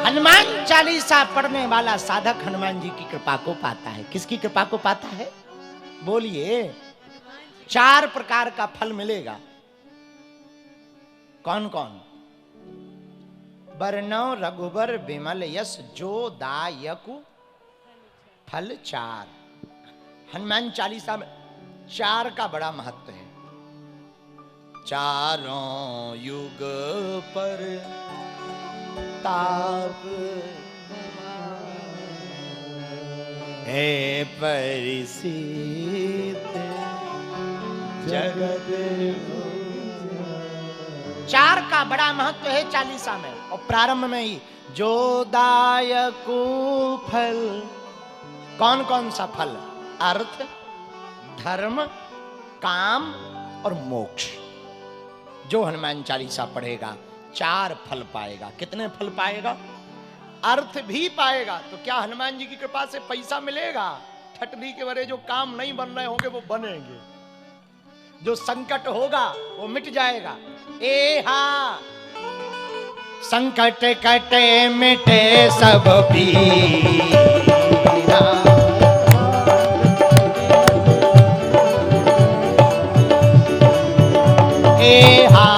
हनुमान चालीसा पढ़ने वाला साधक हनुमान जी की कृपा को पाता है। किसकी कृपा को पाता है? बोलिए। 4 प्रकार का फल मिलेगा। कौन कौन? वर्णो रघुबर विमल यश जो दायकु फल 4। हनुमान चालीसा में 4 का बड़ा महत्व है। चारों युग पर ताप है परिसित जगत। 4 का बड़ा महत्व है चालीसा में। और प्रारंभ में ही जो दायकु फल, कौन कौन सा फल? अर्थ, धर्म, काम और मोक्ष। जो हनुमान चालीसा पढ़ेगा 4 फल पाएगा। कितने फल पाएगा? अर्थ भी पाएगा। तो क्या हनुमान जी की कृपा से पैसा मिलेगा? ठटनी के वरे जो काम नहीं बन रहे होंगे वो बनेंगे। जो संकट होगा वो मिट जाएगा। ए हा संकट कटे मिटे सब पीरा। ए हा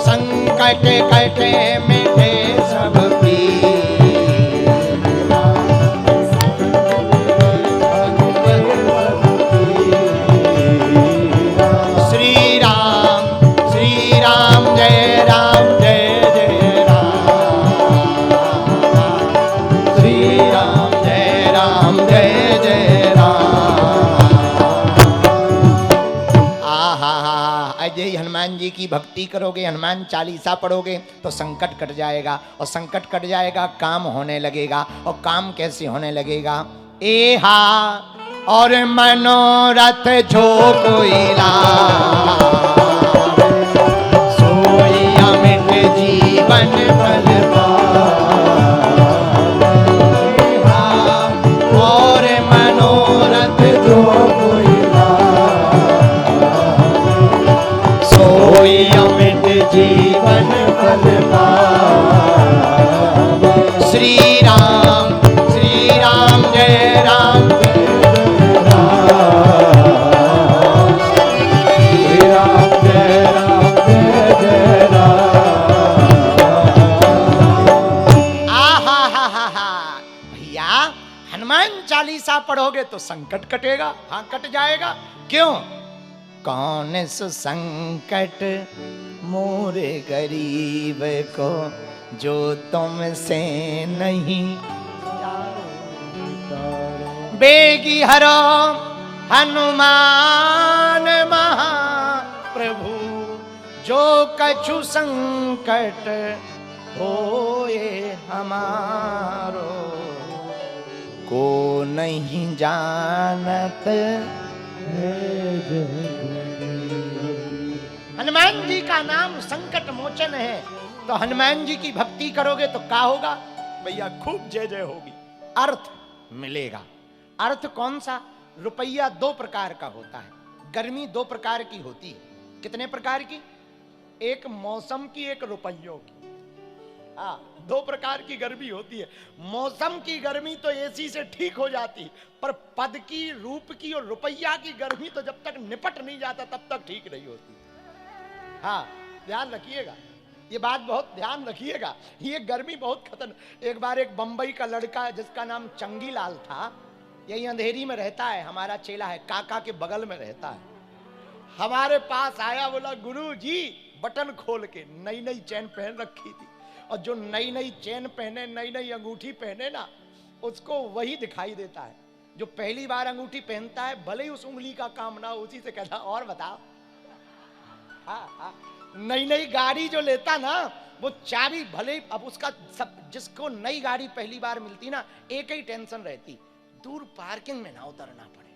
संकट कटे मिटे सब पीरा। श्री राम जय राम जय जय राम। श्री राम जय जय राम। अजय हनुमान जी की भक्ति करोगे, हनुमान चालीसा पढ़ोगे तो संकट कट जाएगा। और संकट कट जाएगा, काम होने लगेगा। और काम कैसे होने लगेगा? ए हा और मनोरथ जो कोई सोई अमित जीवन फल और मनोरथ जो कोई सोई अमित जीवन फल पावे। श्री राम जय राम चालीसा पढ़ोगे तो संकट कटेगा। हाँ, कट जाएगा। क्यों? कौन सो संकट मोरे गरीब को जो तुमसे नहीं बेगी हरो हनुमान महाप्रभु जो कछु संकट होए हमारो को नहीं जानत। हनुमान जी का नाम संकट मोचन है। तो हनुमान जी की भक्ति करोगे तो क्या होगा भैया? खूब जय जय होगी। अर्थ मिलेगा। अर्थ कौन सा? रुपया 2 प्रकार का होता है। गर्मी 2 प्रकार की होती है। कितने प्रकार की? एक मौसम की, एक रुपयों की। 2 प्रकार की गर्मी होती है। मौसम की गर्मी तो एसी से ठीक हो जाती, पर पद की, रूप की और रुपया की गर्मी तो जब तक निपट नहीं जाता तब तक ठीक नहीं होती। हाँ, ध्यान रखिएगा, ये बात बहुत ध्यान रखिएगा। ये गर्मी बहुत खतरनाक। एक बार एक बंबई का लड़का जिसका नाम चंगीलाल था, यही अंधेरी में रहता है, हमारा चेला है, काका के बगल में रहता है, हमारे पास आया। बोला गुरु जी बटन खोल के, नई नई चैन पहन रखी थी, और जो नई नई चैन पहने, नई नई अंगूठी पहने ना, उसको वही दिखाई देता है जो पहली बार अंगूठी पहनता है, भले ही उस उंगली का काम ना, उसी से कहता और बताओ। नई नई गाड़ी जो लेता ना, वो चाबी भले ही, अब उसका सब, जिसको नई गाड़ी पहली बार मिलती ना, एक ही टेंशन रहती, दूर पार्किंग में ना उतरना पड़े,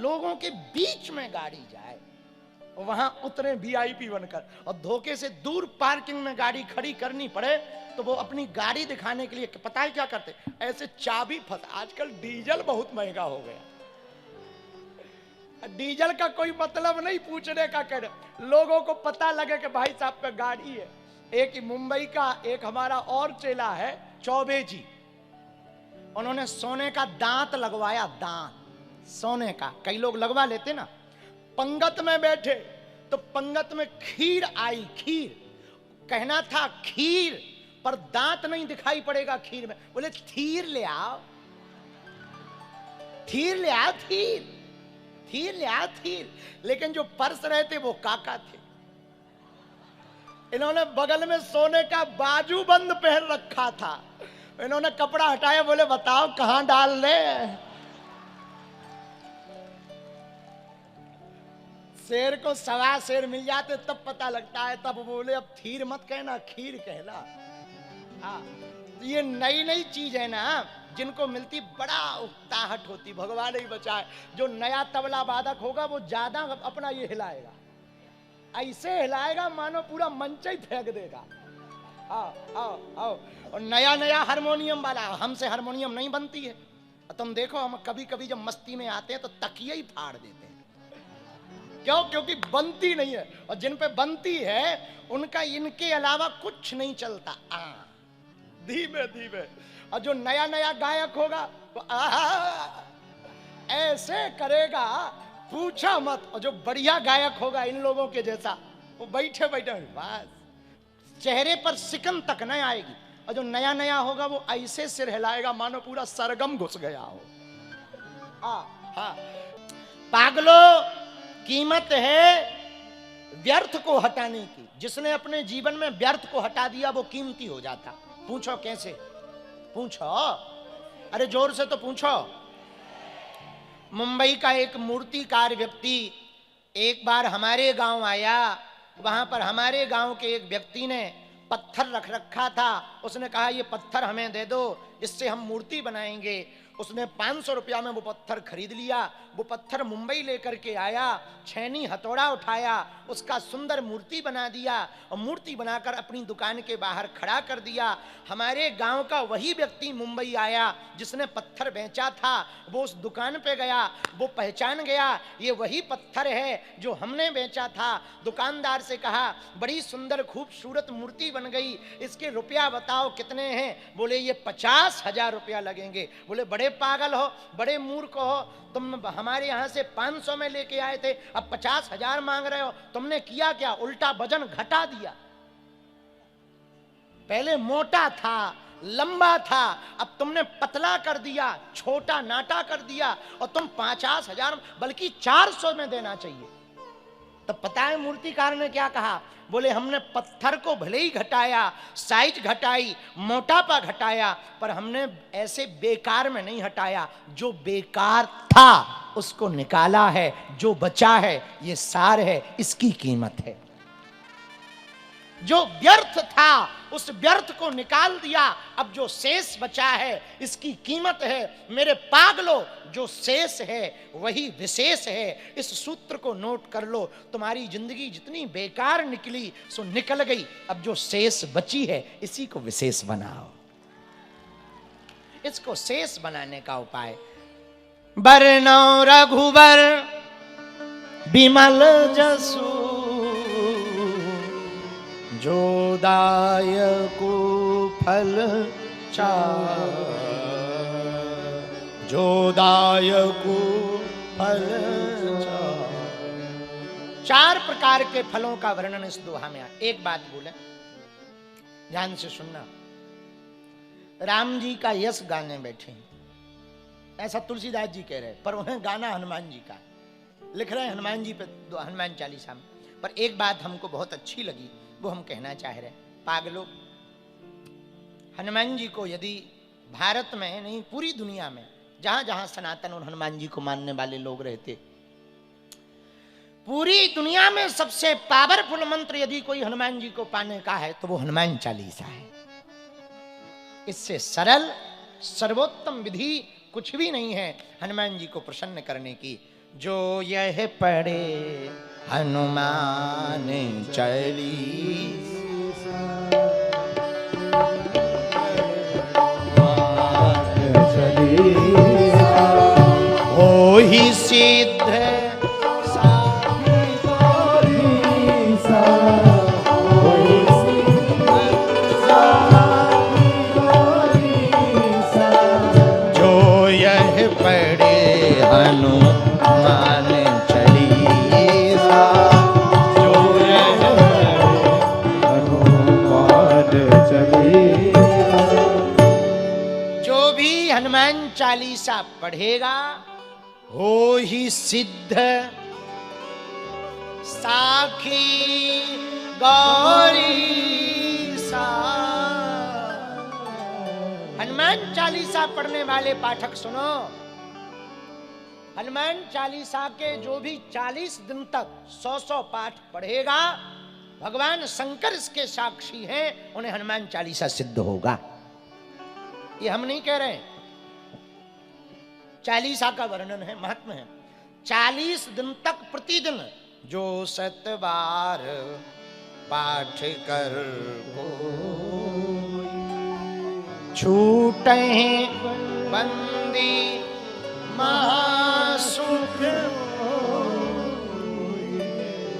लोगों के बीच में गाड़ी जाए, वहां उतरे वीआईपी बनकर, और धोखे से दूर पार्किंग में गाड़ी खड़ी करनी पड़े तो वो अपनी गाड़ी दिखाने के लिए पता है क्या करते? ऐसे चाबी फंस। आजकल डीजल बहुत महंगा हो गया, डीजल का कोई मतलब नहीं पूछने का, कर लोगों को पता लगे कि भाई साहब पे गाड़ी है, एक मुंबई का एक हमारा और चेला है चौबे जी, उन्होंने सोने का दांत लगवाया, दांत सोने का, कई लोग लगवा लेते ना। पंगत में बैठे तो पंगत में खीर आई, खीर कहना था खीर, पर दांत नहीं दिखाई पड़ेगा खीर में, बोले थीर ले आओ, थीर ले आओ, थीर, थीर ले आओ, थीर। लेकिन जो पर्स रहे थे वो काका थे। इन्होंने बगल में सोने का बाजूबंद पहन रखा था, इन्होंने कपड़ा हटाया, बोले बताओ कहां डाल ले। शेर को सवा शेर मिल जाते तब पता लगता है, तब बोले अब थीर मत कहना, खीर कहना। हाँ, ये नई नई चीज है ना, जिनको मिलती बड़ा उकताहट होती, भगवान ही बचाए। जो नया तबला वादक होगा वो ज्यादा अपना ये हिलाएगा, ऐसे हिलाएगा मानो पूरा मंच ही फेंक देगा। आओ आओ आओ। और नया नया हारमोनियम वाला, हमसे हारमोनियम नहीं बनती है। तुम देखो हम कभी कभी जब मस्ती में आते हैं तो तकिया ही फाड़ देते हैं। क्यों? क्योंकि बनती नहीं है, और जिन पे बनती है उनका इनके अलावा कुछ नहीं चलता। धीमे धीमे। और जो नया नया गायक होगा वो ऐसे करेगा पूछा मत। और जो बढ़िया गायक होगा इन लोगों के जैसा, वो बैठे बैठे बस चेहरे पर सिकन तक नहीं आएगी। और जो नया नया होगा वो ऐसे सिर हिलाएगा मानो पूरा सरगम घुस गया हो। हाँ, पागलो, कीमत है व्यर्थ को हटाने की। जिसने अपने जीवन में व्यर्थ को हटा दिया वो कीमती हो जाता। पूछो कैसे? पूछो, अरे जोर से तो पूछो। मुंबई का एक मूर्तिकार व्यक्ति एक बार हमारे गांव आया। वहां पर हमारे गांव के एक व्यक्ति ने पत्थर रख रखा था। उसने कहा ये पत्थर हमें दे दो, इससे हम मूर्ति बनाएंगे। उसने 500 रुपया में वो पत्थर खरीद लिया। वो पत्थर मुंबई लेकर के आया, छेनी हथौड़ा उठाया, उसका सुंदर मूर्ति बना दिया और मूर्ति बनाकर अपनी दुकान के बाहर खड़ा कर दिया। हमारे गांव का वही व्यक्ति मुंबई आया जिसने पत्थर बेचा था। वो उस दुकान पे गया, वो पहचान गया ये वही पत्थर है जो हमने बेचा था। दुकानदार से कहा बड़ी सुंदर खूबसूरत मूर्ति बन गई, इसके रुपया बताओ कितने हैं? बोले ये 50,000 रुपया लगेंगे। बोले बड़े पागल हो, बड़े मूर्ख हो, तुम हमारे यहाँ से 500 में लेके आए थे, अब 50,000 मांग रहे हो। तुमने किया क्या? उल्टा वजन घटा दिया। पहले मोटा था, लंबा था, अब तुमने पतला कर दिया, छोटा नाटा कर दिया, और तुम 50,000 बल्कि 400 में देना चाहिए। तब पता है मूर्तिकार ने क्या कहा? बोले हमने पत्थर को भले ही घटाया, साइज घटाई, मोटापा घटाया, पर हमने ऐसे बेकार में नहीं हटाया। जो बेकार था उसको निकाला है, जो बचा है ये सार है, इसकी कीमत है। जो व्यर्थ था उस व्यर्थ को निकाल दिया, अब जो शेष बचा है इसकी कीमत है। मेरे पागलो, जो शेष है वही विशेष है। इस सूत्र को नोट कर लो। तुम्हारी जिंदगी जितनी बेकार निकली सो निकल गई, अब जो शेष बची है इसी को विशेष बनाओ। इसको शेष बनाने का उपाय, बरनौ रघुबर बिमल जसु, जो दायको फल चार, जो दायको फल चार। 4 प्रकार के फलों का वर्णन इस दोहा में। एक बात बोले, ध्यान से सुनना। राम जी का यश गाने बैठे, ऐसा तुलसीदास जी कह रहे, पर वह गाना हनुमान जी का लिख रहे हैं, हनुमान जी पे हनुमान चालीसा में। पर एक बात हमको बहुत अच्छी लगी, वो हम कहना चाह रहे हैं। पागलों, हनुमान जी को यदि भारत में नहीं पूरी दुनिया में जहां जहां सनातन और हनुमान जी को मानने वाले लोग रहते, पूरी दुनिया में सबसे पावरफुल मंत्र यदि कोई हनुमान जी को पाने का है तो वो हनुमान चालीसा है। इससे सरल सर्वोत्तम विधि कुछ भी नहीं है हनुमान जी को प्रसन्न करने की। जो यह पढ़े हनुमान चालीसा, हो ही सिद्ध पढ़ेगा। जो भी हनुमान चालीसा पढ़ेगा हो ही सिद्ध साखी गौरी सा। हनुमान चालीसा पढ़ने वाले पाठक सुनो, हनुमान चालीसा के जो भी 40 दिन तक 100 पाठ पढ़ेगा, भगवान शंकर इसके साक्षी हैं, उन्हें हनुमान चालीसा सिद्ध होगा। ये हम नहीं कह रहे हैं, चालीसा का वर्णन है, महात्मा है। 40 दिन तक प्रतिदिन जो 7 बार पाठ कर छूटे बंदी महासुख।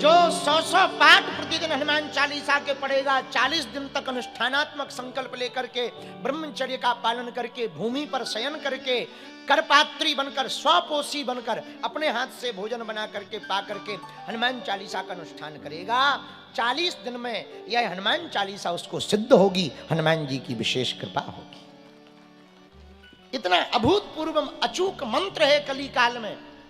जो 100 पाठ प्रतिदिन हनुमान चालीसा के पढ़ेगा, 40 दिन तक अनुष्ठानात्मक संकल्प लेकर के ब्रह्मचर्य का पालन करके भूमि पर शयन करके करपात्री बनकर स्वपोषी बनकर अपने हाथ से भोजन बना करके पा करके हनुमान चालीसा का अनुष्ठान करेगा, 40 दिन में यह हनुमान चालीसा उसको सिद्ध होगी। हनुमान जी की विशेष कृपा होगी। इतना अभूतपूर्व अचूक मंत्र है कली काल में।